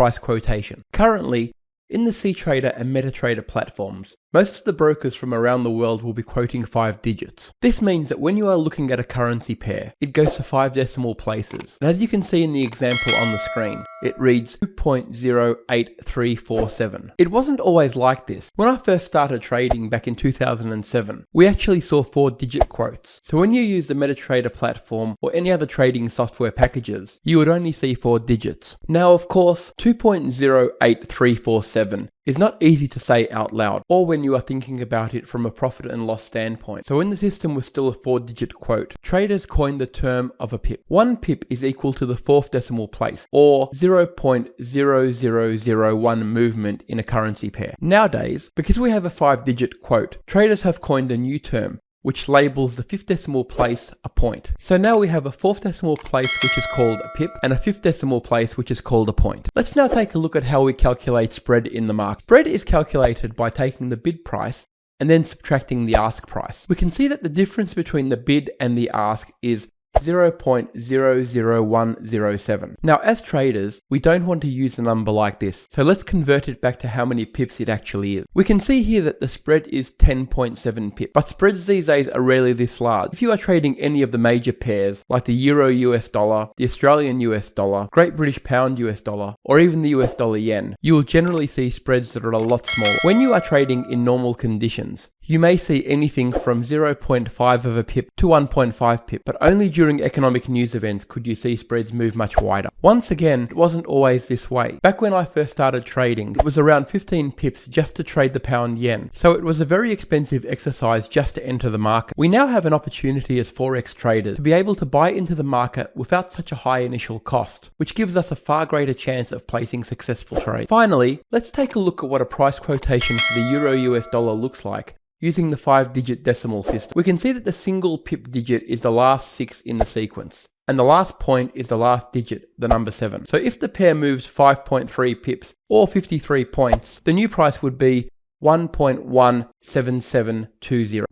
price quotation. Currently, in the CTrader and MetaTrader platforms, most of the brokers from around the world will be quoting 5 digits. This means that when you are looking at a currency pair, it goes to 5 decimal places. And as you can see in the example on the screen, it reads 2.08347. It wasn't always like this. When I first started trading back in 2007, we actually saw 4-digit quotes. So when you use the MetaTrader platform or any other trading software packages, you would only see 4 digits. Now, of course, 2.08347 is not easy to say out loud, or when you are thinking about it from a profit and loss standpoint. So when the system was still a 4-digit quote, traders coined the term of a pip. 1 pip is equal to the 4th decimal place, or 0.0001 movement in a currency pair. Nowadays, because we have a 5-digit quote, traders have coined a new term, which labels the 5th decimal place a point. So now we have a 4th decimal place which is called a pip and a 5th decimal place which is called a point. Let's now take a look at how we calculate spread in the market. Spread is calculated by taking the bid price and then subtracting the ask price. We can see that the difference between the bid and the ask is 0.00107. Now, as traders, we don't want to use a number like this, so let's convert it back to how many pips it actually is. We can see here that the spread is 10.7 pips, but spreads these days are rarely this large. If you are trading any of the major pairs, like the Euro US dollar, the Australian US dollar, Great British Pound US dollar, or even the US dollar yen, you will generally see spreads that are a lot smaller. When you are trading in normal conditions, you may see anything from 0.5 of a pip to 1.5 pip, but only during economic news events could you see spreads move much wider. Once again, it wasn't always this way. Back when I first started trading, it was around 15 pips just to trade the pound yen, so it was a very expensive exercise just to enter the market. We now have an opportunity as Forex traders to be able to buy into the market without such a high initial cost, which gives us a far greater chance of placing successful trades. Finally, let's take a look at what a price quotation for the Euro US dollar looks like using the 5-digit decimal system. We can see that the single pip digit is the last 6 in the sequence, and the last point is the last digit, the number 7. So if the pair moves 5.3 pips or 53 points, the new price would be 1.17720.